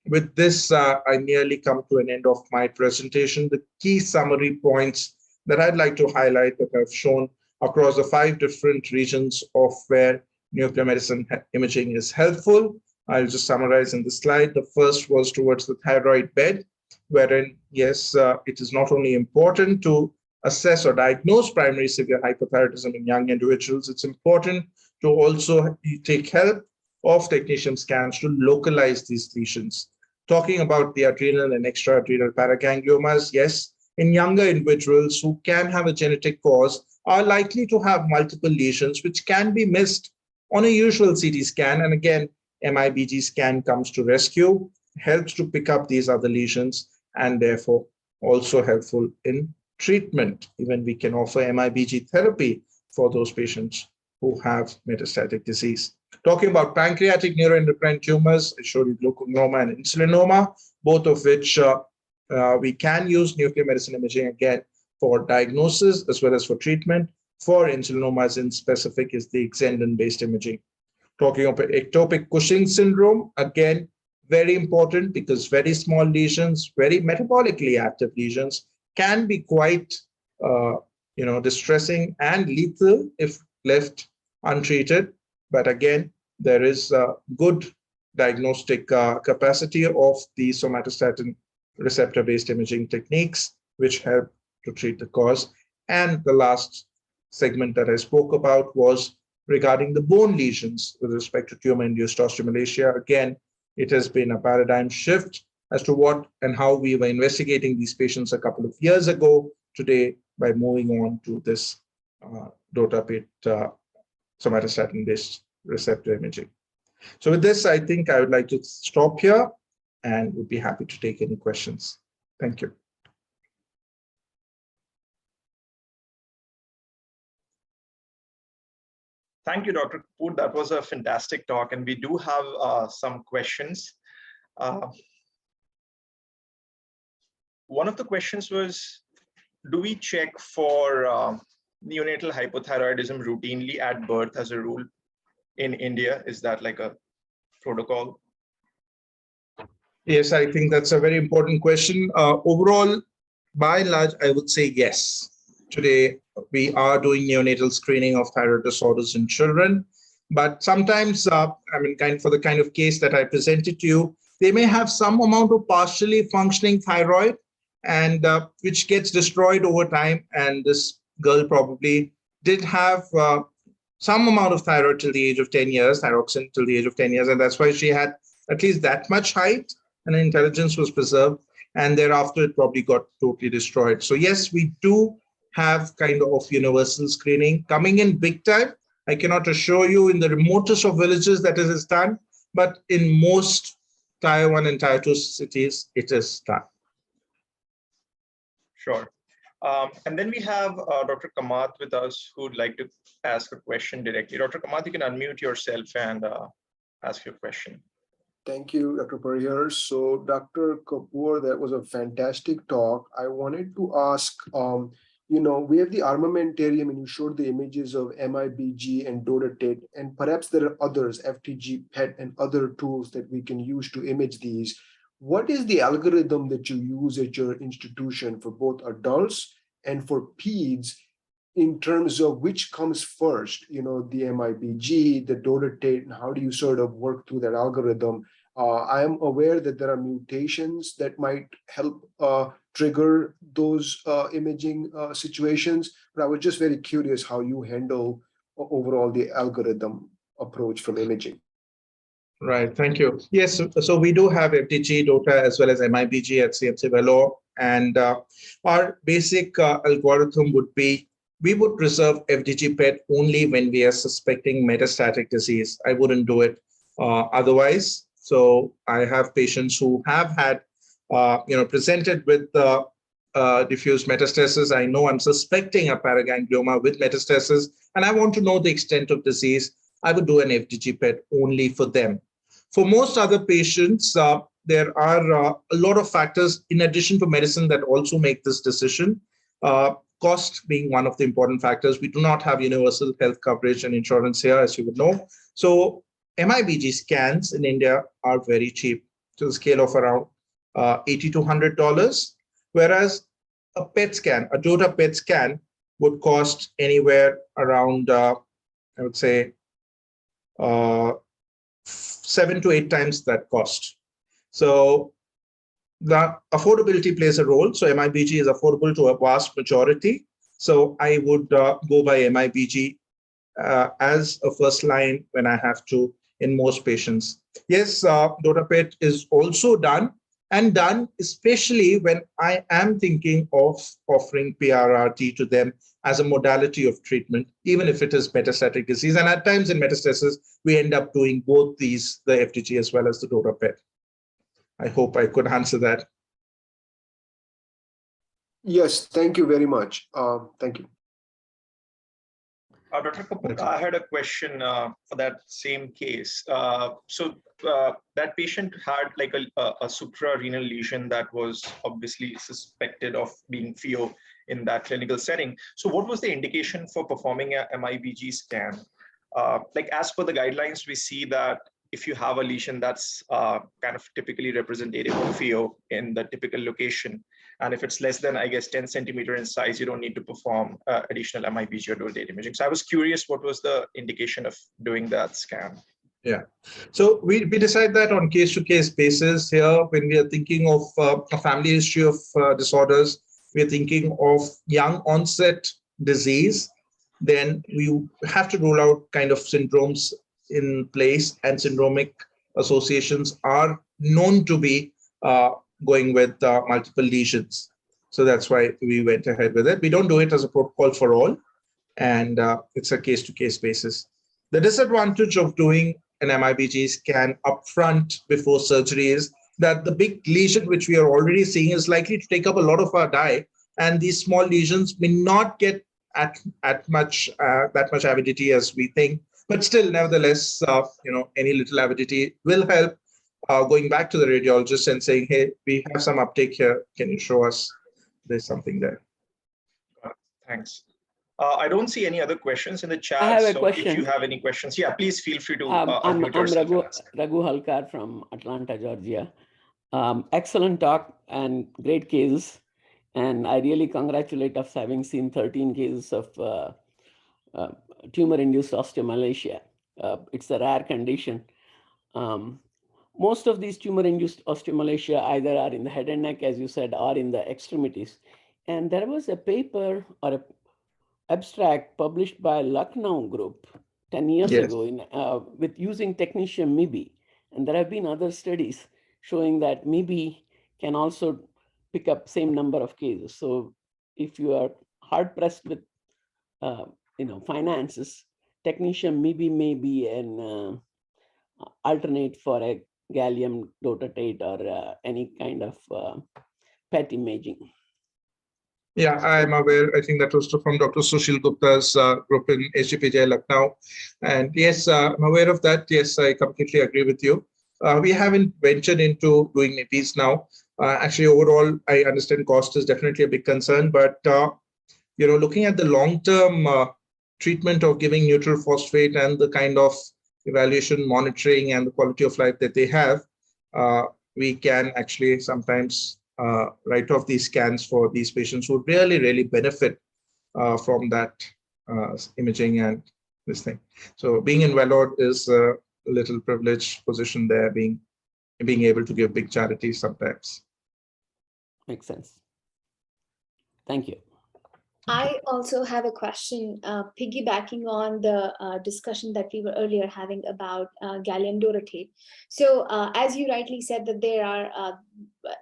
with this, I nearly come to an end of my presentation. The key summary points that I'd like to highlight that I've shown across the 5 different regions of where nuclear medicine imaging is helpful. I'll just summarize in the slide. The first was towards the thyroid bed, wherein, yes, it is not only important to assess or diagnose primary severe hypothyroidism in young individuals, it's important to also take help of technician scans to localize these lesions. Talking about the adrenal and extra-adrenal paragangliomas, yes, in younger individuals who can have a genetic cause are likely to have multiple lesions which can be missed on a usual CT scan. And again, MIBG scan comes to rescue, helps to pick up these other lesions, and therefore also helpful in treatment. Even we can offer MIBG therapy for those patients who have metastatic disease. Talking about pancreatic neuroendocrine tumors, I showed you glucognoma and insulinoma, both of which we can use nuclear medicine imaging again for diagnosis as well as for treatment. For insulinomas in specific is the Xendon-based imaging. Talking about ectopic Cushing syndrome, again, very important because very small lesions, very metabolically active lesions can be quite distressing and lethal if left untreated. But again, there is a good diagnostic capacity of the somatostatin receptor-based imaging techniques, which help to treat the cause. And the last segment that I spoke about was regarding the bone lesions with respect to tumor-induced osteomalacia. Again, it has been a paradigm shift as to what and how we were investigating these patients a couple of years ago. Today, by moving on to this DOTA-PIT somatostatin-based receptor imaging. So with this, I think I would like to stop here and would be happy to take any questions. Thank you. Thank you, Dr. Kapoor. That was a fantastic talk, and we do have some questions. One of the questions was, do we check for neonatal hypothyroidism routinely at birth as a rule in India? Is that like a protocol? Yes, I think that's a very important question. Overall, by and large, I would say yes. Today, we are doing neonatal screening of thyroid disorders in children, but sometimes, for the kind of case that I presented to you, they may have some amount of partially functioning thyroid, and which gets destroyed over time. And this girl probably did have some amount of thyroid till the age of 10 years, thyroxine till the age of 10 years, and that's why she had at least that much height and intelligence was preserved, and thereafter it probably got totally destroyed. So yes, we do have kind of universal screening coming in big time. I cannot assure you in the remotest of villages that it is done, but in most Tier 1 and Tier 2 cities, it is done. Sure. And then we have Dr. Kamath with us who would like to ask a question directly. Dr. Kamath, you can unmute yourself and ask your question. Thank you, Dr. Parihar. So, Dr. Kapoor, that was a fantastic talk. I wanted to ask, we have the armamentarium and you showed the images of MIBG and DOTA-TIT, and perhaps there are others, FTG, PET, and other tools that we can use to image these. What is the algorithm that you use at your institution for both adults and for peds in terms of which comes first, the MIBG, the DOTA-TIT, and how do you sort of work through that algorithm? I am aware that there are mutations that might help trigger those imaging situations, but I was just very curious how you handle overall the algorithm approach from imaging. Right, thank you. Yes, so we do have FTG, DOTA, as well as MIBG at CMC Vellore, and our basic algorithm would be, we would reserve FDG PET only when we are suspecting metastatic disease. I wouldn't do it otherwise. So I have patients who have had, presented with diffuse metastasis. I know I'm suspecting a paraganglioma with metastasis, and I want to know the extent of disease. I would do an FDG PET only for them. For most other patients, there are a lot of factors in addition to medicine that also make this decision. Cost being one of the important factors. We do not have universal health coverage and insurance here, as you would know. So MIBG scans in India are very cheap, to the scale of around $80 to $100, whereas a PET scan, a DOTA PET scan, would cost anywhere around, I would say, 7 to 8 times that cost. So the affordability plays a role. So MIBG is affordable to a vast majority. So I would go by MIBG as a first line when I have to in most patients. Yes, DOTA-PET is also done, and done especially when I am thinking of offering PRRT to them as a modality of treatment, even if it is metastatic disease. And at times in metastasis, we end up doing both these, the FTG as well as the DOTA-PET. I hope I could answer that. Yes, thank you very much. Thank you. Dr. Kapoor, I had a question for that same case. That patient had like a suprarenal lesion that was obviously suspected of being FEO in that clinical setting. So what was the indication for performing a MIBG scan? Like as per the guidelines, we see that if you have a lesion that's kind of typically representative of FEO in the typical location, and if it's less than, I guess, 10 centimeter in size, you don't need to perform additional MIBG or dual data imaging. So I was curious, what was the indication of doing that scan? Yeah, so we decide that on case-to-case basis here. When we are thinking of a family history of disorders, we are thinking of young onset disease, then we have to rule out kind of syndromes in place, and syndromic associations are known to be going with multiple lesions. So that's why we went ahead with it. We don't do it as a protocol for all, and it's a case-to-case basis. The disadvantage of doing an MIBG scan upfront before surgery is that the big lesion which we are already seeing is likely to take up a lot of our dye, and these small lesions may not get at that much avidity as we think. But still, nevertheless, any little avidity will help. Going back to the radiologist and saying, hey, we have some uptake here. Can you show us there's something there? Thanks. I don't see any other questions in the chat. I have a so question. If you have any questions, yeah, please feel free to I'm unmute yourself. Raghu Halkar from Atlanta, Georgia. Excellent talk and great cases. And I really congratulate us having seen 13 cases of tumor-induced osteomalacia. It's a rare condition. Most of these tumor-induced osteomalacia either are in the head and neck, as you said, or in the extremities. And there was a paper or a abstract published by Lucknow group 10 years ago with using technetium MIB. And there have been other studies showing that MIB can also pick up same number of cases. So if you are hard pressed with finances, technetium MIB may be an alternate for a gallium dotatate or any kind of PET imaging. Yeah, I'm aware. I think that was from Dr. Sushil Gupta's group in HGPJ Lucknow. And yes, I'm aware of that. Yes, I completely agree with you. We haven't ventured into doing MIBs now. Actually, overall, I understand cost is definitely a big concern. But, looking at the long-term treatment of giving neutral phosphate and the kind of evaluation, monitoring, and the quality of life that they have, we can actually sometimes write off these scans for these patients who really, really benefit from that imaging and this thing. So being in Vellore is a little privileged position there, being able to give big charities sometimes. Makes sense. Thank you. I also have a question, piggybacking on the discussion that we were earlier having about gallium dotatate. So as you rightly said, that there are,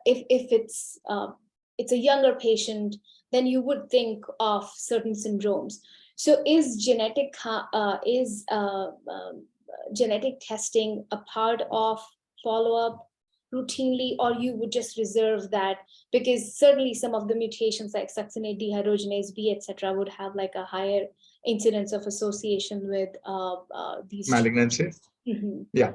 if it's a younger patient, then you would think of certain syndromes. So is genetic testing a part of follow-up routinely, or you would just reserve that? Because certainly some of the mutations like succinate dehydrogenase B, etc., would have like a higher incidence of association with these malignancies. Yeah.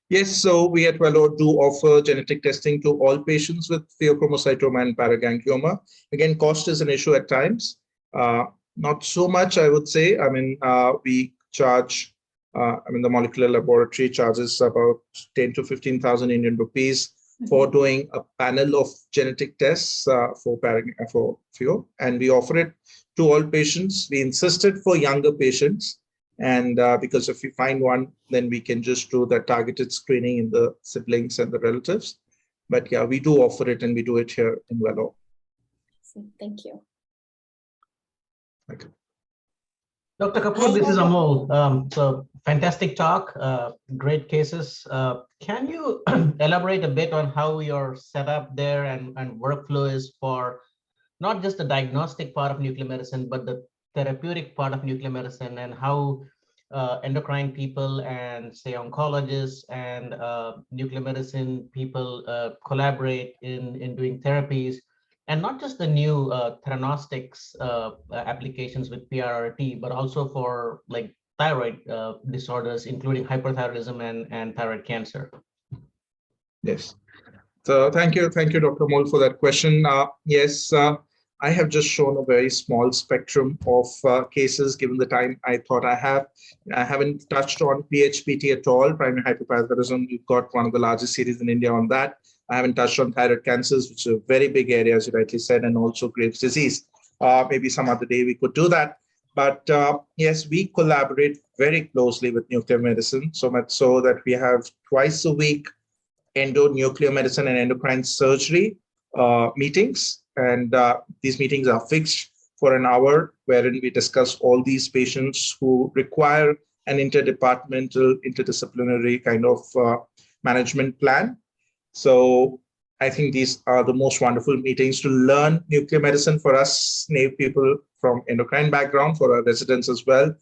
Yes, so we at Vellore do offer genetic testing to all patients with pheochromocytoma and paraganglioma. Again, cost is an issue at times. Not so much, I would say. I mean, we charge, the molecular laboratory charges about 10 to 15,000 Indian rupees for doing a panel of genetic tests for pheo, and we offer it to all patients. We insisted for younger patients, and because if we find one, then we can just do the targeted screening in the siblings and the relatives. But yeah, we do offer it, and we do it here in Vellore. Thank you. Okay. Dr. Kapoor, this is Amol. So fantastic talk, great cases. Can you elaborate a bit on how your setup there and workflow is for not just the diagnostic part of nuclear medicine, but the therapeutic part of nuclear medicine, and how endocrine people and say oncologists and nuclear medicine people collaborate in doing therapies, and not just the new theranostics applications with PRRT, but also for like thyroid disorders, including hyperthyroidism and thyroid cancer? Yes. So thank you, Dr. Mole, for that question. Yes, I have just shown a very small spectrum of cases given the time I thought I have. I haven't touched on PHPT at all, primary hyperparathyroidism. We've got one of the largest series in India on that. I haven't touched on thyroid cancers, which is a very big area, as you rightly said, and also Graves' disease. Maybe some other day we could do that. But yes, we collaborate very closely with nuclear medicine, so much so that we have twice a week nuclear medicine and endocrine surgery meetings. And these meetings are fixed for an hour, wherein we discuss all these patients who require an interdepartmental, interdisciplinary kind of management plan. So I think these are the most wonderful meetings to learn nuclear medicine for us, native people from endocrine background, for our residents as well.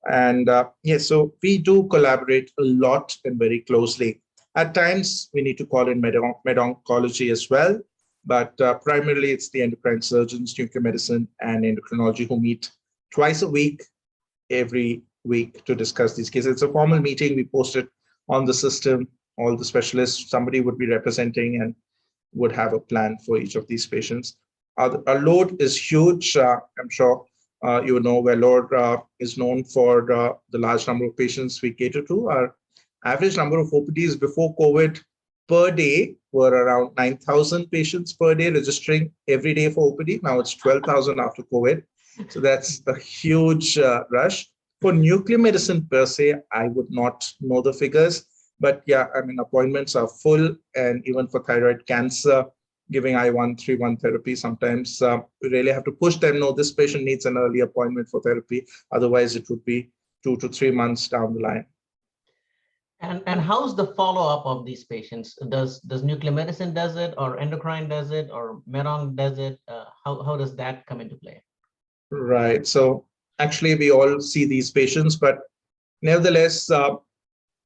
And yes, so we do collaborate a lot and very closely. At times, we need to call in med-oncology as well, but primarily it's the endocrine surgeons, nuclear medicine, and endocrinology who meet twice a week, every week, to discuss these cases. It's a formal meeting. We post it on the system. All the specialists, somebody would be representing and would have a plan for each of these patients. Our load is huge. I'm sure you know Vellore is known for the large number of patients we cater to. Our average number of OPDs before COVID per day were around 9,000 patients per day registering every day for OPD. Now it's 12,000 after COVID. So that's a huge rush. For nuclear medicine per se, I would not know the figures. But yeah, I mean, appointments are full. And even for thyroid cancer, giving I131 therapy, sometimes we really have to push them. No, this patient needs an early appointment for therapy. Otherwise, it would be 2 to 3 months down the line. And how's the follow-up of these patients? Does nuclear medicine does it, or endocrine does it, or med-onc does it? How does that come into play? Right. So actually, we all see these patients, but nevertheless,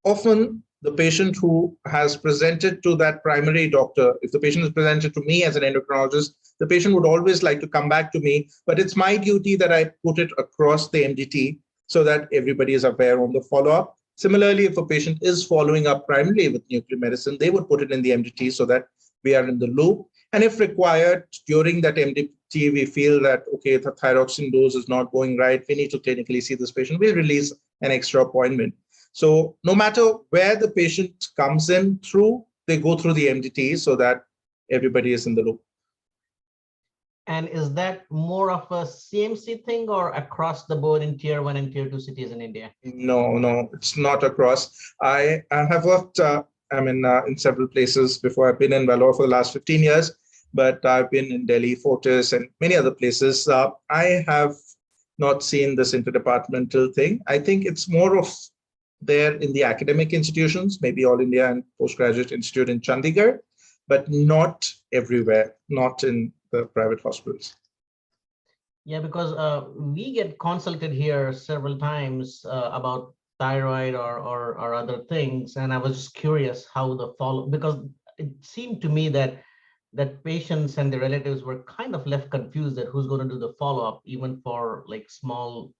often the patient who has presented to that primary doctor, if the patient is presented to me as an endocrinologist, the patient would always like to come back to me, but it's my duty that I put it across the MDT so that everybody is aware on the follow-up. Similarly, if a patient is following up primarily with nuclear medicine, they would put it in the MDT so that we are in the loop. And if required, during that MDT, we feel that, okay, the thyroxine dose is not going right, we need to clinically see this patient, we'll release an extra appointment. So no matter where the patient comes in through, they go through the MDT so that everybody is in the loop. And is that more of a CMC thing or across the board in tier 1 and tier 2 cities in India? No, it's not across. I have worked, in several places before. I've been in Vellore for the last 15 years, but I've been in Delhi, Fortis, and many other places. I have not seen this interdepartmental thing. I think it's more of there in the academic institutions, maybe All India and Postgraduate Institute in Chandigarh, but not everywhere, not in the private hospitals. Yeah, because we get consulted here several times about thyroid or other things, and I was just curious how the follow, because it seemed to me that patients and the relatives were kind of left confused that who's going to do the follow-up, even for like small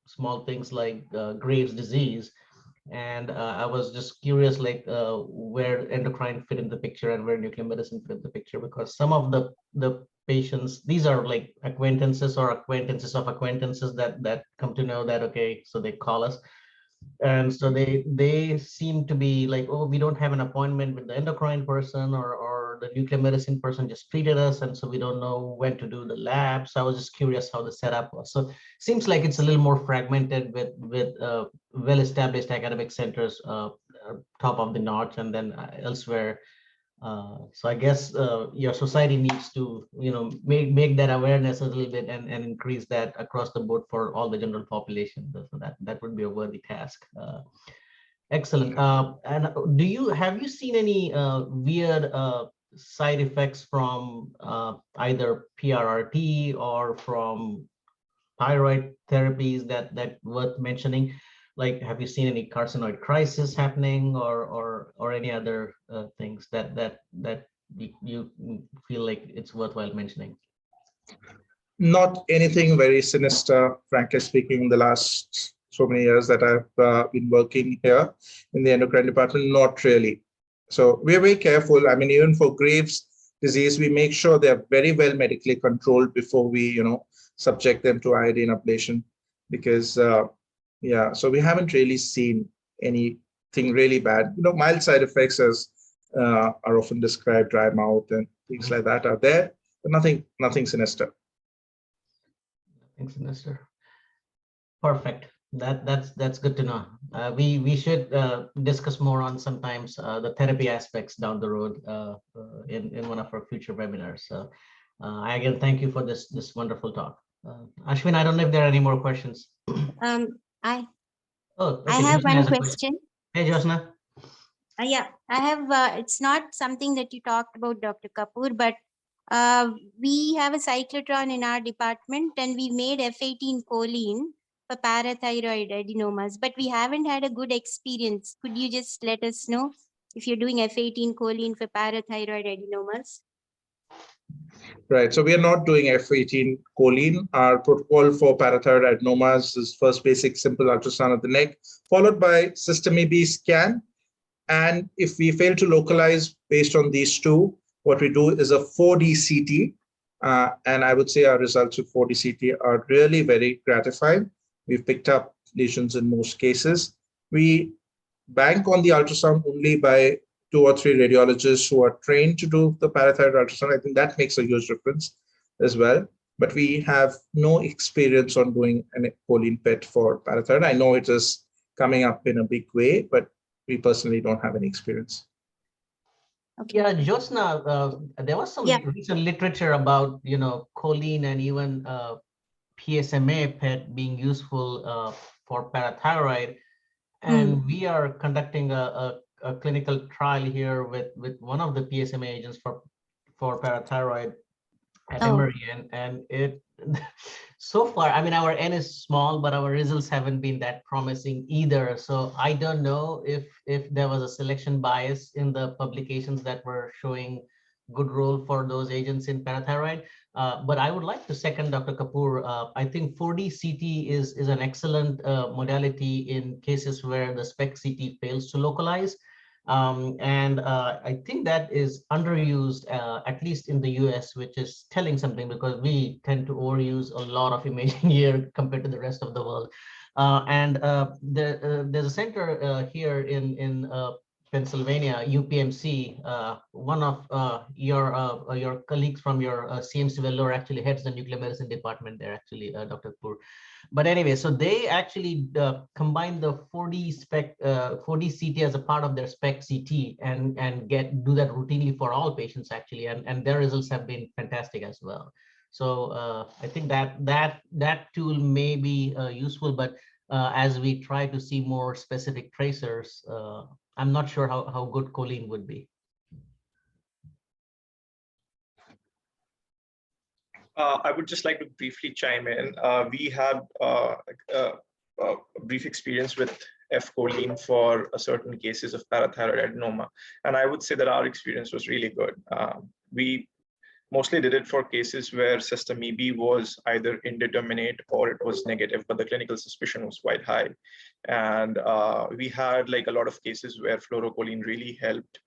things like Graves' disease. And I was just curious, like where endocrine fit in the picture and where nuclear medicine fit in the picture, because some of the patients, these are like acquaintances or acquaintances of acquaintances that come to know that, okay, so they call us. And so they seem to be like, oh, we don't have an appointment with the endocrine person, or the nuclear medicine person just treated us, and so we don't know when to do the lab. So I was just curious how the setup was. So seems like it's a little more fragmented with well-established academic centers top of the notch, and then elsewhere. So I guess your society needs to, make that awareness a little bit and increase that across the board for all the general population. So that would be a worthy task. Excellent. And have you seen any weird side effects from either PRRT or from thyroid therapies that worth mentioning? Like, have you seen any carcinoid crisis happening, or any other things that you feel like it's worthwhile mentioning? Not anything very sinister, frankly speaking, in the last so many years that I've been working here in the endocrine department, not really. So we're very careful. I mean, even for Graves' disease, we make sure they're very well medically controlled before we, subject them to iodine ablation, because, yeah, so we haven't really seen anything really bad. Mild side effects as are often described, dry mouth and things like that are there, but nothing sinister. Thanks, Minister. Perfect. That's good to know. We should discuss more on sometimes the therapy aspects down the road in one of our future webinars. So again, thank you for this wonderful talk. Ashwin, I don't know if there are any more questions. I Oh, okay. I have Jyotsna one has a question. Hey, Jyotsna. Yeah, I have. It's not something that you talked about, Dr. Kapoor, but we have a cyclotron in our department, and we made F18 choline for parathyroid adenomas, but we haven't had a good experience. Could you just let us know if you're doing F18 choline for parathyroid adenomas? Right. So we are not doing F18 choline. Our protocol for parathyroid adenomas is first basic simple ultrasound of the neck, followed by system EB scan. And if we fail to localize based on these two, what we do is a 4D CT. And I would say our results with 4D CT are really very gratifying. We've picked up lesions in most cases. We bank on the ultrasound only by 2 or 3 radiologists who are trained to do the parathyroid ultrasound. I think that makes a huge difference as well. But we have no experience on doing an choline PET for parathyroid. I know it is coming up in a big way, but we personally don't have any experience. Okay. Yeah, Jyotsna, there was some recent literature about, choline and even PSMA PET being useful for parathyroid. And we are conducting a clinical trial here with one of the PSMA agents for parathyroid at Emory, and it so far, I mean, our N is small, but our results haven't been that promising either. So I don't know if there was a selection bias in the publications that were showing good role for those agents in parathyroid. But I would like to second Dr. Kapoor. I think 4D CT is an excellent modality in cases where the SPECT CT fails to localize. And I think that is underused, at least in the US, which is telling something, because we tend to overuse a lot of imaging here compared to the rest of the world. There's a center here in Pennsylvania, UPMC. One of your colleagues from your CMC Vellore actually heads the nuclear medicine department there, actually, Dr. Kapoor. But anyway, so they actually combine the 4D CT as a part of their SPECT CT and do that routinely for all patients, actually, and their results have been fantastic as well. So I think that tool may be useful, but as we try to see more specific tracers, I'm not sure how good choline would be. I would just like to briefly chime in. We had a brief experience with F-choline for certain cases of parathyroid adenoma, and I would say that our experience was really good. We mostly did it for cases where system EB was either indeterminate or it was negative, but the clinical suspicion was quite high. And we had like a lot of cases where fluorocholine really helped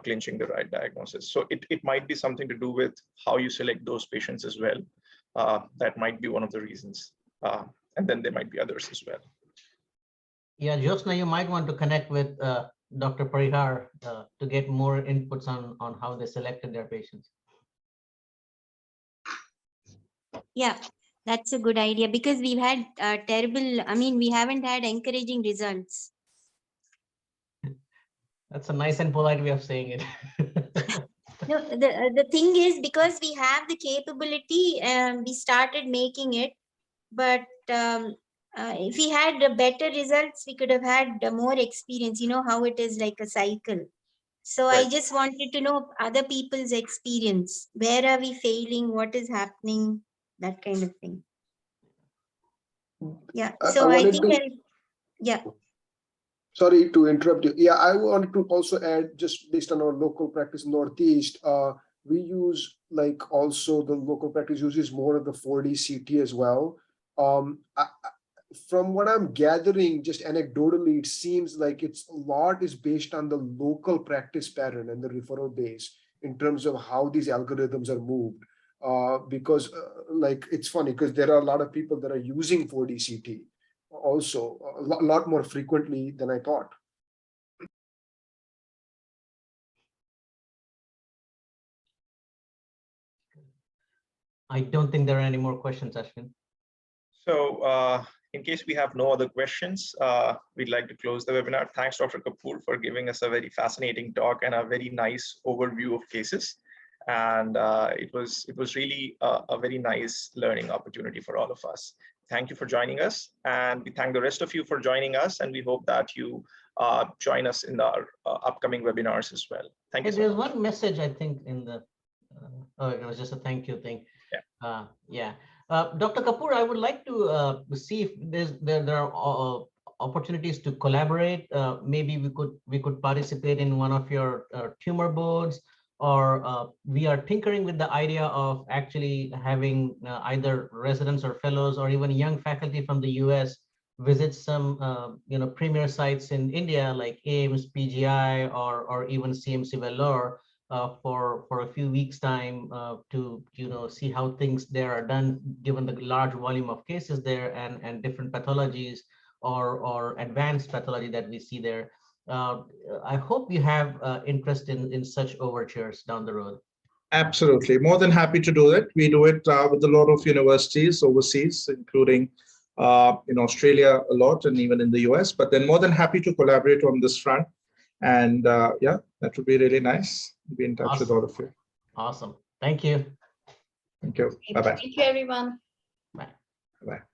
clinching the right diagnosis. So it might be something to do with how you select those patients as well. That might be one of the reasons. And then there might be others as well. Yeah, Jyotsna, you might want to connect with Dr. Parihar to get more inputs on how they selected their patients. Yeah, that's a good idea, because we've had we haven't had encouraging results. That's a nice and polite way of saying it. No, the thing is, because we have the capability, we started making it, but if we had better results, we could have had more experience. You know how it is, like a cycle. So Right. I just wanted to know other people's experience. Where are we failing? What is happening? That kind of thing. Yeah. So I think yeah. Sorry to interrupt you. Yeah, I wanted to also add, just based on our local practice in Northeast, we use like also the local practice uses more of the 4D CT as well. From what I'm gathering, just anecdotally, it seems like a lot is based on the local practice pattern and the referral base in terms of how these algorithms are moved. Because like, it's funny because there are a lot of people that are using 4D CT also a lot more frequently than I thought. I don't think there are any more questions, Ashwin. So in case we have no other questions, we'd like to close the webinar. Thanks, Dr. Kapoor, for giving us a very fascinating talk and a very nice overview of cases. And it was really a very nice learning opportunity for all of us. Thank you for joining us. And we thank the rest of you for joining us. And we hope that you join us in our upcoming webinars as well. Thank you so There's much. one message, I think, in the, oh, it was just a thank you thing. Yeah. Dr. Kapoor, I would like to see if there are opportunities to collaborate. Maybe we could participate in one of your tumor boards, or we are tinkering with the idea of actually having either residents or fellows or even young faculty from the US visit some premier sites in India like AIMS, PGI, or even CMC Vellore. For a few weeks time to see how things there are done, given the large volume of cases there and different pathologies or advanced pathology that we see there. I hope you have interest in such overtures down the road. Absolutely, more than happy to do that. We do it with a lot of universities overseas, including in Australia a lot, and even in the US. But then more than happy to collaborate on this front. And yeah, that would be really nice. Be in touch with all of you. Awesome. Thank you. Thank you. Bye-bye. Thank you, everyone. Bye. Bye.